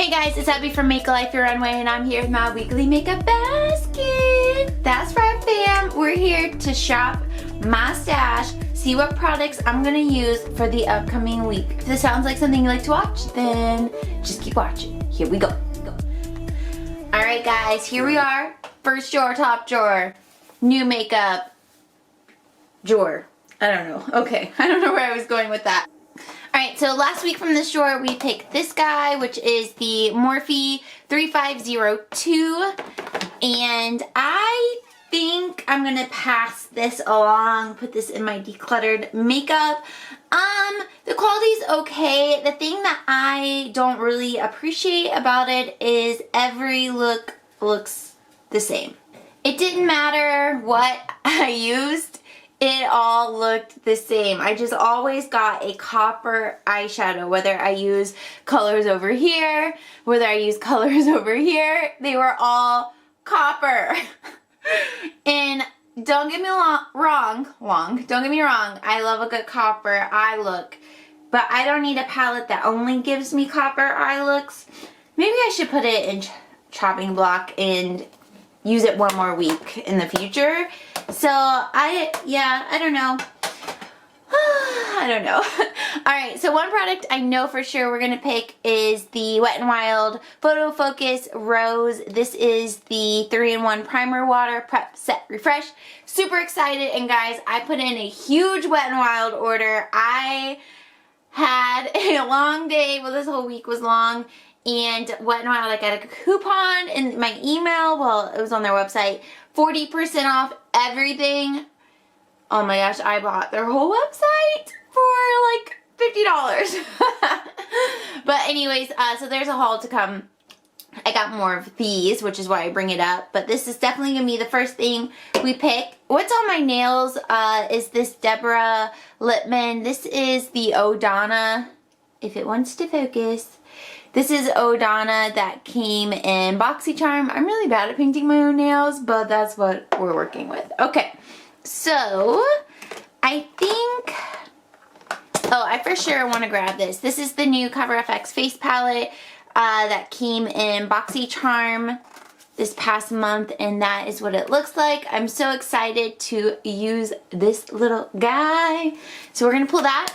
Hey guys, it's Abbie from Make a Life Your Runway, and I'm here with my weekly makeup basket. That's right, fam. We're here to shop my stash, see what products I'm gonna use for the upcoming week. If this sounds like something you like to watch, then just keep watching. Here we go. All right, guys, here we are. First drawer, top drawer, new makeup drawer. I don't know. Okay, I don't know where I was going with that. Alright, so last week from this drawer we picked this guy, which is the Morphe 3502, and I think I'm gonna pass this along, put this in my decluttered makeup. The quality's okay. The thing that I don't really appreciate about it is every look looks the same. It didn't matter what I used. It all looked the same. I just always got a copper eyeshadow, whether I use colors over here, whether I use colors over here, they were all copper. And don't get me wrong, I love a good copper eye look, but I don't need a palette that only gives me copper eye looks. Maybe I should put it in chopping block and use it one more week in the future. So I don't know. I don't know. Alright, so one product I know for sure we're going to pick is the Wet n Wild Photo Focus Rose. This is the 3-in-1 primer, water, prep, set, refresh. Super excited, and guys, I put in a huge Wet n Wild order. I had a long day, well, this whole week was long, and Wet n Wild, I got a coupon in my email, well, it was on their website, 40% off everything. Oh my gosh, I bought their whole website for like $50. But anyways, so there's a haul to come. I got more of these, which is why I bring it up, but this is definitely gonna be the first thing we pick. What's on my nails is this Deborah Lippmann. This is the O'Donna, if it wants to focus. This is O'Donna that came in BoxyCharm. I'm really bad at painting my own nails, but that's what we're working with. Okay, so I think, oh, I for sure want to grab this. This is the new Cover FX face palette that came in BoxyCharm this past month, and that is what it looks like. I'm so excited to use this little guy. So we're going to pull that.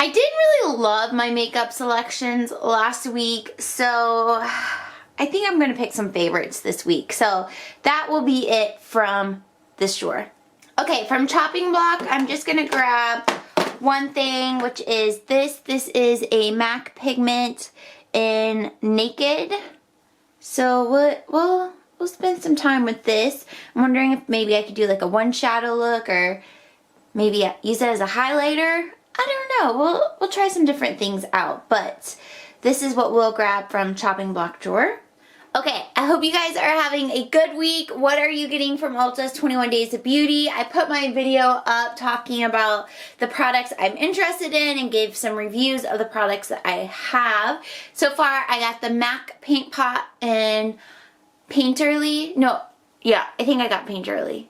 I didn't really love my makeup selections last week, so I think I'm going to pick some favorites this week. So that will be it from this drawer. Okay, from chopping block, I'm just going to grab one thing, which is this. This is a MAC pigment in Naked. So we'll spend some time with this. I'm wondering if maybe I could do like a one shadow look, or maybe use it as a highlighter. I don't know. We'll try some different things out, but this is what we'll grab from chopping block drawer. Okay, I hope you guys are having a good week. What are you getting from Ulta's 21 Days of Beauty? I put my video up talking about the products I'm interested in and gave some reviews of the products that I have. So far, I got the MAC Paint Pot and Painterly. No, yeah, I think I got Painterly.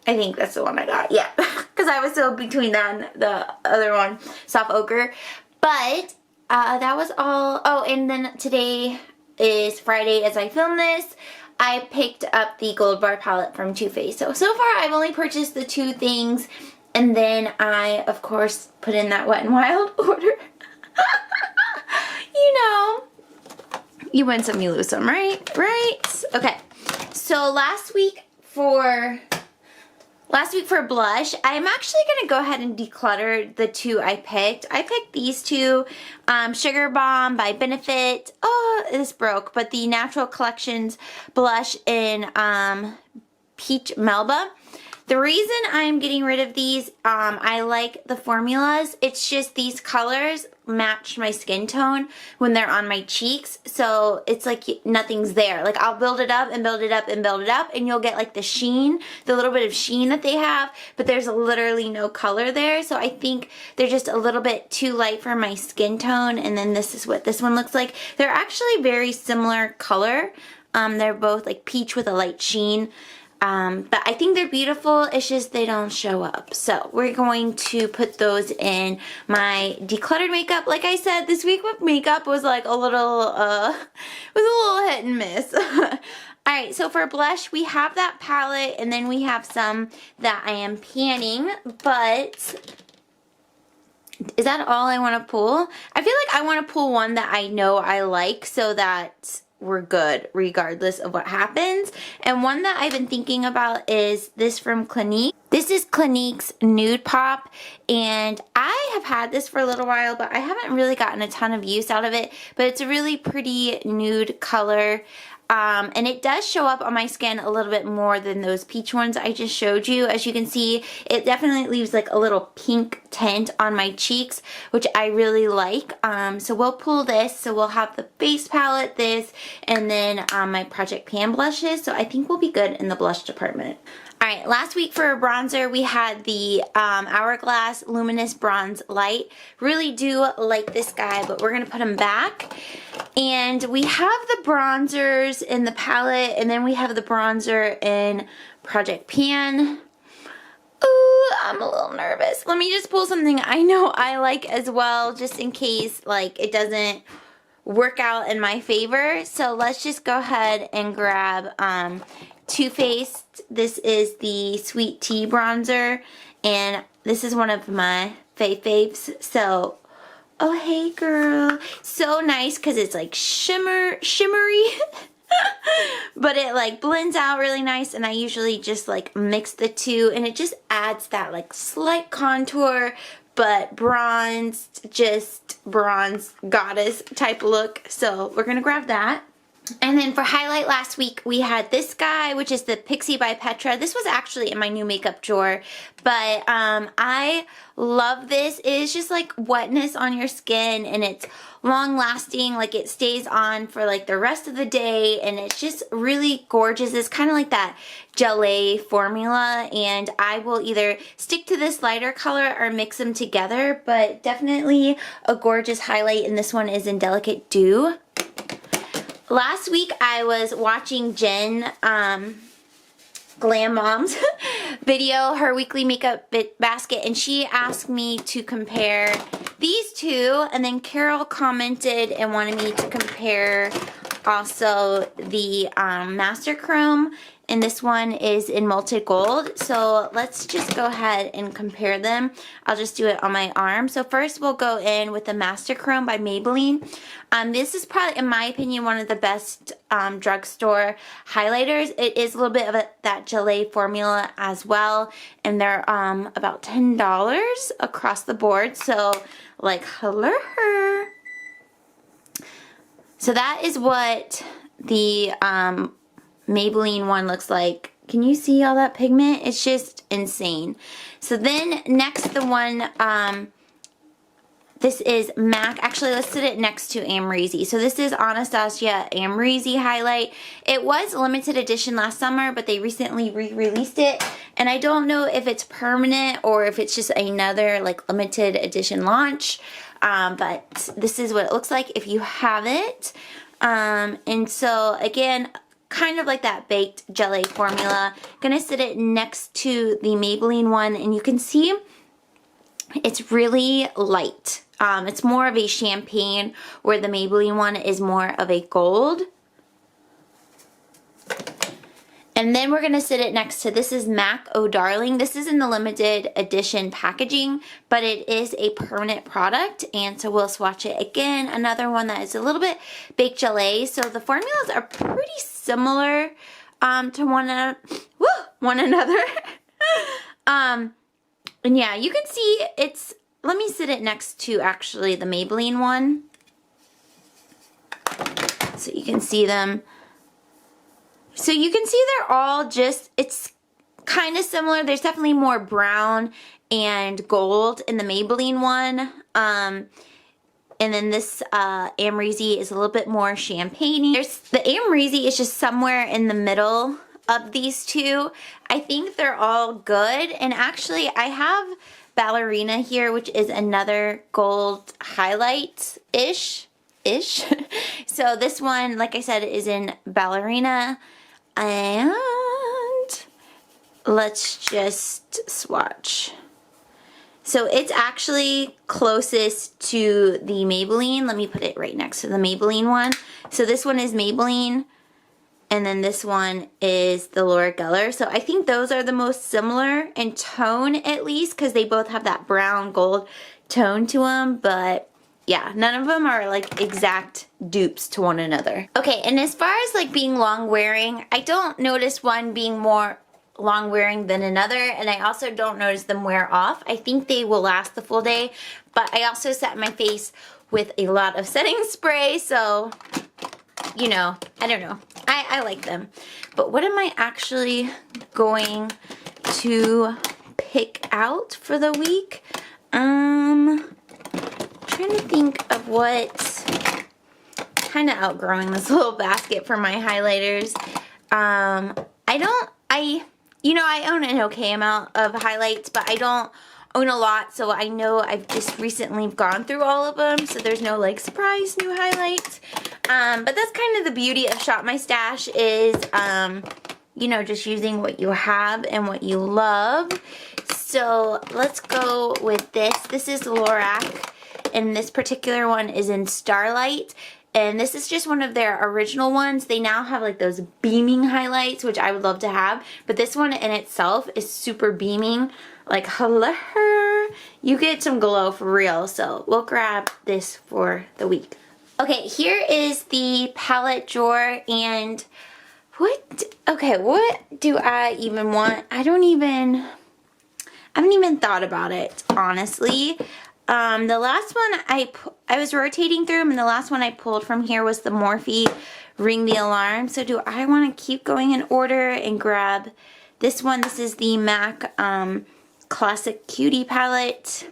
I think that's the one I got, yeah. Because I was still between that and the other one, Soft Ochre. But that was all. Oh, and then today is Friday as I film this. I picked up the Gold Bar palette from Too Faced. So far I've only purchased the two things. And then I, of course, put in that Wet n Wild order. You know, you win some, you lose some, right? Right? Okay. So last week for blush, I'm actually going to go ahead and declutter the two I picked. I picked these two, Sugar Bomb by Benefit. Oh, this broke, but the Natural Collections blush in Peach Melba. The reason I'm getting rid of these, I like the formulas. It's just these colors match my skin tone when they're on my cheeks. So it's like nothing's there. Like I'll build it up and build it up and build it up, and you'll get like the sheen, the little bit of sheen that they have, but there's literally no color there. So I think they're just a little bit too light for my skin tone. And then this is what this one looks like. They're actually very similar color. They're both like peach with a light sheen. But I think they're beautiful. It's just they don't show up. So we're going to put those in my decluttered makeup. Like I said, this week with makeup was like a little, hit and miss. Alright, so for blush, we have that palette, and then we have some that I am panning, but is that all I want to pull? I feel like I want to pull one that I know I like so that we're good regardless of what happens. And one that I've been thinking about is this from Clinique. This is Clinique's Nude Pop, and I have had this for a little while, but I haven't really gotten a ton of use out of it, but it's a really pretty nude color. And it does show up on my skin a little bit more than those peach ones I just showed you. As you can see, it definitely leaves like a little pink tint on my cheeks, which I really like. So we'll pull this. So we'll have the base palette, this, and then my Project Pan blushes. So I think we'll be good in the blush department. Alright, last week for a bronzer, we had the Hourglass Luminous Bronze Light. Really do like this guy, but we're going to put him back. And we have the bronzers in the palette, and then we have the bronzer in Project Pan. Ooh, I'm a little nervous. Let me just pull something I know I like as well, just in case like it doesn't work out in my favor. So let's just go ahead and grab Too Faced. This is the Sweet Tea bronzer, and this is one of my faves. So, oh hey girl, so nice because it's like shimmery, but it like blends out really nice. And I usually just like mix the two, and it just adds that like slight contour, but bronzed, just bronze goddess type look. So we're gonna grab that. And then for highlight last week, we had this guy, which is the Pixie by Petra. This was actually in my new makeup drawer, but I love this. It is just like wetness on your skin, and it's long lasting. Like it stays on for like the rest of the day, and it's just really gorgeous. It's kind of like that gelée formula, and I will either stick to this lighter color or mix them together, but definitely a gorgeous highlight, and this one is in Delicate Dew. Last week I was watching Jen, Glam Mom's video, her weekly makeup basket, and she asked me to compare these two, and then Carol commented and wanted me to compare also the Master Chrome, and this one is in Molted Gold. So let's just go ahead and compare them. I'll just do it on my arm. So first we'll go in with the Master Chrome by Maybelline. This is probably, in my opinion, one of the best drugstore highlighters. It is a little bit of that gelée formula as well, and they're about $10 across the board. So like, hello. So that is what the Maybelline one looks like. Can you see all that pigment? It's just insane. So then next, the one, this is MAC. Actually, let's sit it next to Amrezy. So this is Anastasia Amrezy highlight. It was limited edition last summer, but they recently re-released it. And I don't know if it's permanent or if it's just another like limited edition launch. But this is what it looks like if you have it. And so again, kind of like that baked gelée formula. Gonna sit it next to the Maybelline one, and you can see it's really light. It's more of a champagne, where the Maybelline one is more of a gold. And then we're gonna sit it next to, this is MAC Oh Darling. This is in the limited edition packaging, but it is a permanent product, and so we'll swatch it again. Another one that is a little bit baked gelée. So the formulas are pretty similar to one another. And yeah, you can see it's, let me sit it next to actually the Maybelline one, so you can see them. So you can see they're all just, it's kind of similar. There's definitely more brown and gold in the Maybelline one. And then this Amrezy is a little bit more champagne-y. The Amrezy is just somewhere in the middle of these two. I think they're all good. And actually, I have Ballerina here, which is another gold highlight-ish. So this one, like I said, is in Ballerina. And let's just swatch. So it's actually closest to the Maybelline. Let me put it right next to the Maybelline one. So this one is Maybelline, and then this one is the Laura Geller. So I think those are the most similar in tone, at least, because they both have that brown gold tone to them. But yeah, none of them are like exact dupes to one another. Okay, and as far as like being long wearing, I don't notice one being more long wearing than another, and I also don't notice them wear off. I think they will last the full day, but I also set my face with a lot of setting spray, so you know, I don't know. I like them. But what am I actually going to pick out for the week? I'm trying to think of what, kind of outgrowing this little basket for my highlighters. You know, I own an okay amount of highlights, but I don't own a lot, so I know I've just recently gone through all of them, so there's no like surprise new highlights. But that's kind of the beauty of Shop My Stash is, you know, just using what you have and what you love. So let's go with this. This is Lorac, and this particular one is in Starlight. And this is just one of their original ones. They now have like those beaming highlights, which I would love to have. But this one in itself is super beaming. Like, hello, you get some glow for real. So we'll grab this for the week. Okay, here is the palette drawer. And what do I even want? I haven't even thought about it, honestly. The last one I was rotating through them, and the last one I pulled from here was the Morphe Ring the Alarm. So do I want to keep going in order and grab this one? This is the MAC Classic Cutie palette.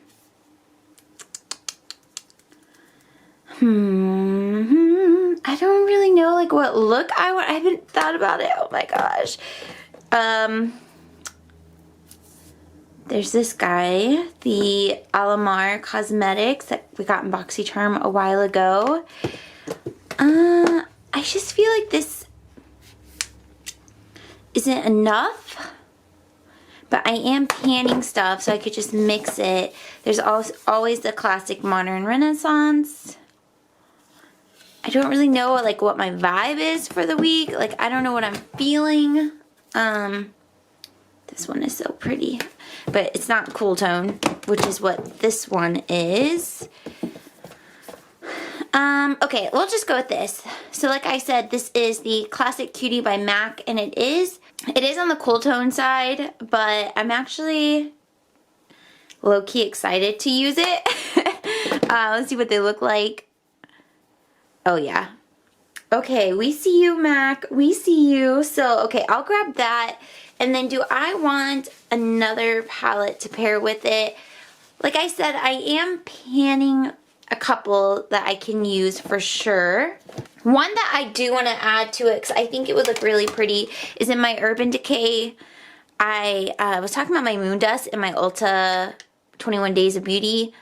I don't really know like what look I want. I haven't thought about it. Oh my gosh. There's this guy, the Alamar Cosmetics that we got in BoxyCharm a while ago. I just feel like this isn't enough, but I am panning stuff, so I could just mix it. There's always the Classic Modern Renaissance. I don't really know like what my vibe is for the week. Like, I don't know what I'm feeling. This one is so pretty, but it's not cool tone, which is what this one is. Okay, we'll just go with this. So like I said, this is the Classic Cutie by MAC, and it is on the cool tone side, but I'm actually low-key excited to use it. Let's see what they look like. Oh yeah. Okay, we see you, MAC. We see you. So, okay, I'll grab that. And then do I want another palette to pair with it? Like I said, I am panning a couple that I can use for sure. One that I do want to add to it, because I think it would look really pretty, is in my Urban Decay. I was talking about my moon dust in my Ulta 21 Days of Beauty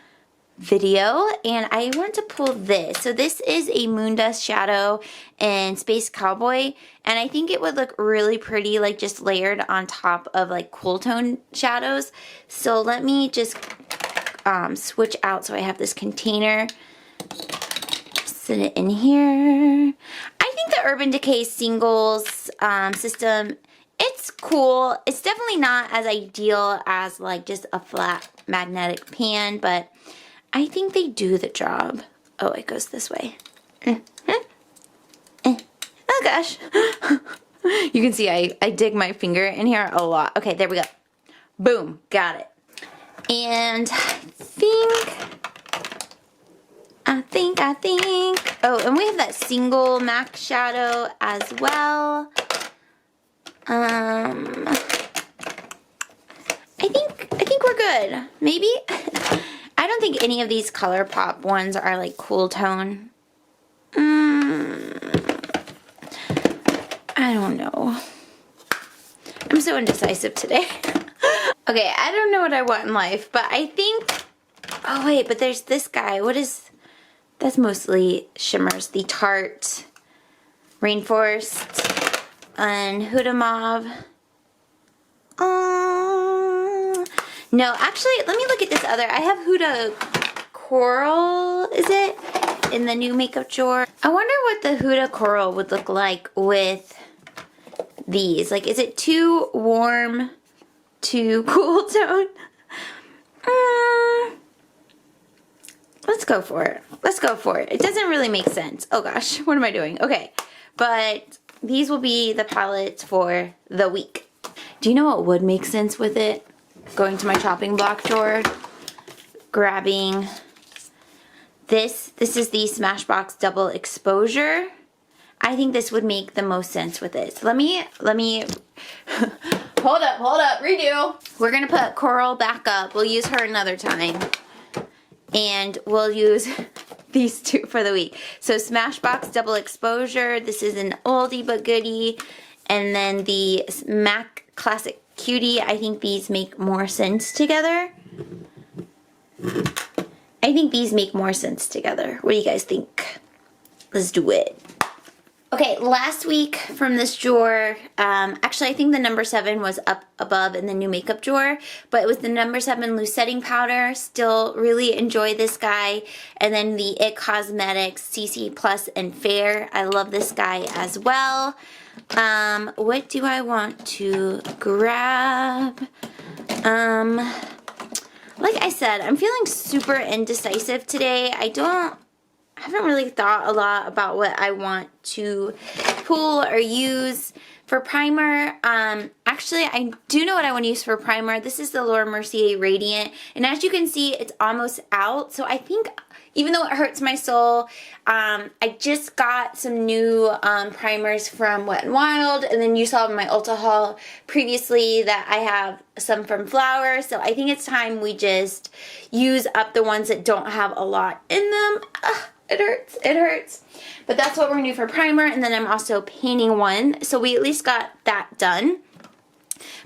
video, and I want to pull this. So this is a moon dust shadow in Space Cowboy, and I think it would look really pretty like just layered on top of like cool tone shadows. So let me just switch out so I have this container, set it in here. I think the Urban Decay singles system, it's cool. It's definitely not as ideal as like just a flat magnetic pan, but I think they do the job. Oh, it goes this way. Oh gosh. You can see I dig my finger in here a lot. Okay, there we go. Boom, got it. And I think. Oh, and we have that single MAC shadow as well. I think we're good. Maybe. I don't think any of these ColourPop ones are like cool tone. I don't know. I'm so indecisive today. Okay, I don't know what I want in life, but I think... Oh wait, but there's this guy. What is... That's mostly shimmers. The Tarte Rainforest and Huda Mauve No, actually, let me look at this other. I have Huda Coral, is it? In the new makeup drawer. I wonder what the Huda Coral would look like with these. Like, is it too warm, too cool tone? Let's go for it. Let's go for it. It doesn't really make sense. Oh gosh, what am I doing? Okay, but these will be the palettes for the week. Do you know what would make sense with it? Going to my chopping block drawer, grabbing this. This is the Smashbox Double Exposure. I think this would make the most sense with it. So let me hold up, redo. We're gonna put Coral back up. We'll use her another time. And we'll use these two for the week. So Smashbox Double Exposure. This is an oldie but goodie. And then the MAC Classic Cutie. I think these make more sense together. I think these make more sense together. What do you guys think? Let's do it. Okay, last week from this drawer, actually I think the number 7 was up above in the new makeup drawer, but it was the number 7 loose setting powder. Still really enjoy this guy. And then the IT Cosmetics CC Plus and Fair. I love this guy as well. What do I want to grab? Like I said, I'm feeling super indecisive today. I haven't really thought a lot about what I want to pull or use for primer. Actually, I do know what I want to use for primer. This is the Laura Mercier Radiant, and as you can see, it's almost out. So I think, even though it hurts my soul, I just got some new primers from Wet n Wild, and then you saw in my Ulta haul previously that I have some from Flower. So I think it's time we just use up the ones that don't have a lot in them. It hurts, it hurts. But that's what we're gonna do for primer, and then I'm also painting one. So we at least got that done.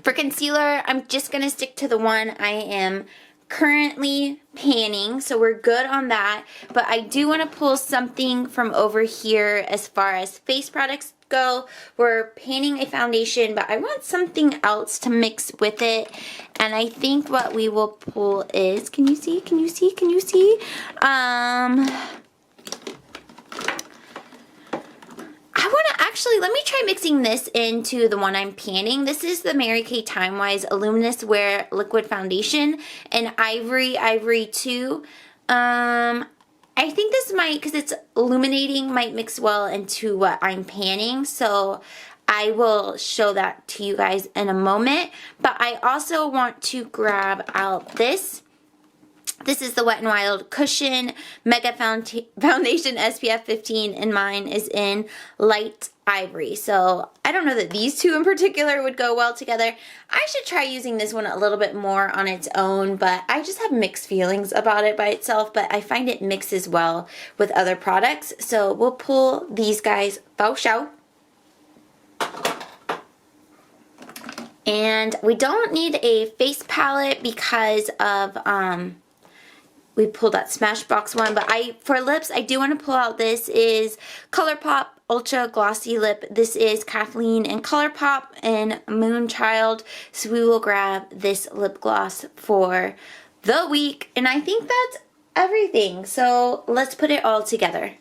For concealer, I'm just gonna stick to the one I am currently panning, so we're good on that. But I do want to pull something from over here as far as face products go. We're panning a foundation, but I want something else to mix with it. And I think what we will pull is, can you see? Can you see? Can you see? I want to actually, let me try mixing this into the one I'm panning. This is the Mary Kay Timewise Luminous Wear Liquid Foundation in Ivory 2. I think this might, because it's illuminating, might mix well into what I'm panning. So I will show that to you guys in a moment. But I also want to grab out this. This is the Wet n Wild Cushion Mega Foundation SPF 15, and mine is in Light Ivory. So I don't know that these two in particular would go well together. I should try using this one a little bit more on its own, but I just have mixed feelings about it by itself, but I find it mixes well with other products. So we'll pull these guys faux show. And we don't need a face palette because of we pulled that Smashbox one, but for lips, I do want to pull out, this is ColourPop Ultra Glossy Lip. This is Kathleen and ColourPop and Moonchild. So we will grab this lip gloss for the week. And I think that's everything. So let's put it all together.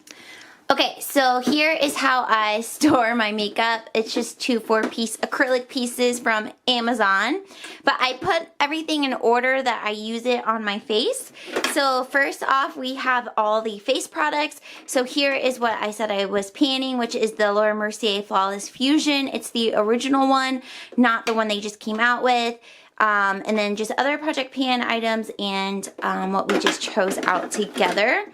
Okay, so here is how I store my makeup. It's just 2 4-piece acrylic pieces from Amazon. But I put everything in order that I use it on my face. So first off, we have all the face products. So here is what I said I was panning, which is the Laura Mercier Flawless Fusion. It's the original one, not the one they just came out with. And then just other Project Pan items and what we just chose out together.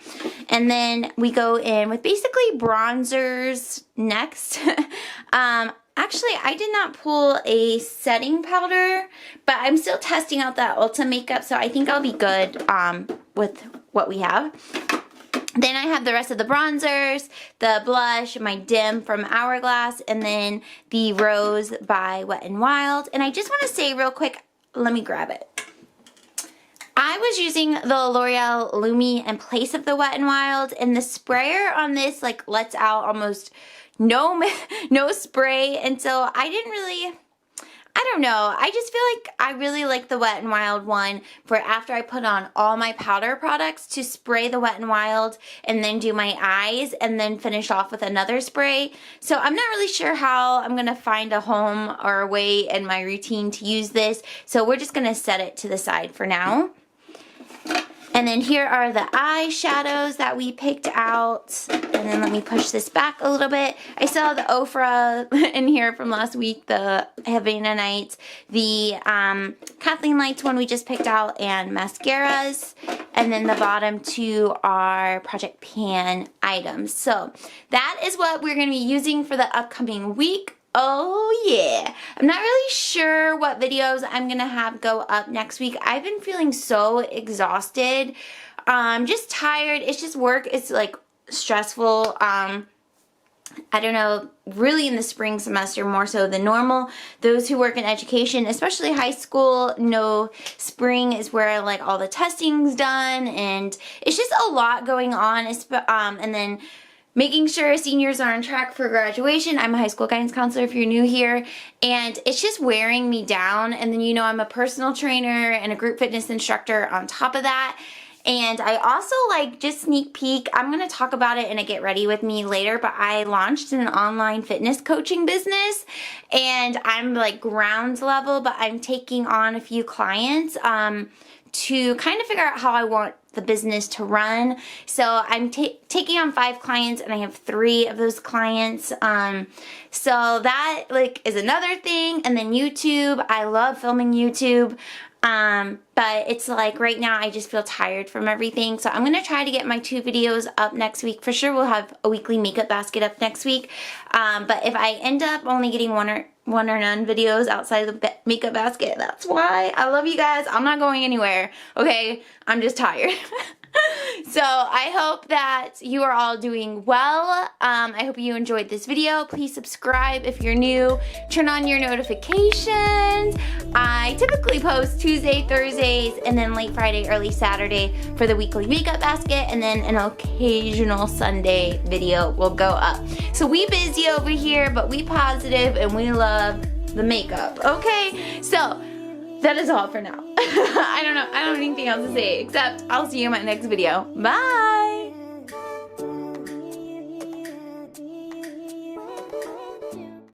And then we go in with basically bronzers next. Actually, I did not pull a setting powder, but I'm still testing out that Ulta makeup, so I think I'll be good with what we have. Then I have the rest of the bronzers, the blush, my dim from Hourglass, and then the Rose by Wet n Wild. And I just want to say real quick, let me grab it. I was using the L'Oreal Lumi in place of the Wet n Wild, and the sprayer on this like lets out almost no spray, and so I I don't know. I just feel like I really like the Wet n Wild one for after I put on all my powder products to spray the Wet n Wild and then do my eyes and then finish off with another spray. So I'm not really sure how I'm going to find a home or a way in my routine to use this. So we're just going to set it to the side for now. And then here are the eyeshadows that we picked out. And then let me push this back a little bit. I still have the Ofra in here from last week, the Havana Nights, the Kathleen Lights one we just picked out, and mascaras. And then the bottom two are Project Pan items. So that is what we're going to be using for the upcoming week. Oh yeah. I'm not really sure what videos I'm gonna have go up next week. I've been feeling so exhausted. Just tired. It's just work. It's like stressful. I don't know, really in the spring semester more so than normal. Those who work in education, especially high school, know spring is where like all the testing's done, and it's just a lot going on. And then making sure seniors are on track for graduation. I'm a high school guidance counselor if you're new here, and it's just wearing me down. And then, you know, I'm a personal trainer and a group fitness instructor on top of that. And I also, like, just sneak peek, I'm going to talk about it in a Get Ready With Me later, but I launched an online fitness coaching business, and I'm like ground level, but I'm taking on a few clients to kind of figure out how I want the business to run. So I'm taking on 5 clients, and I have 3 of those clients. So that like is another thing. And then YouTube, I love filming YouTube. But it's like right now I just feel tired from everything. So I'm going to try to get my 2 videos up next week. For sure we'll have a weekly makeup basket up next week. But if I end up only getting one or none videos outside of the makeup basket, that's why. I love you guys. I'm not going anywhere. Okay? I'm just tired. So I hope that you are all doing well. I hope you enjoyed this video. Please subscribe if you're new. Turn on your notifications. I typically post Tuesday, Thursdays, and then late Friday, early Saturday for the weekly makeup basket, and then an occasional Sunday video will go up. So we busy over here, but we positive and we love the makeup. Okay? So that is all for now. I don't know. I don't have anything else to say except I'll see you in my next video. Bye!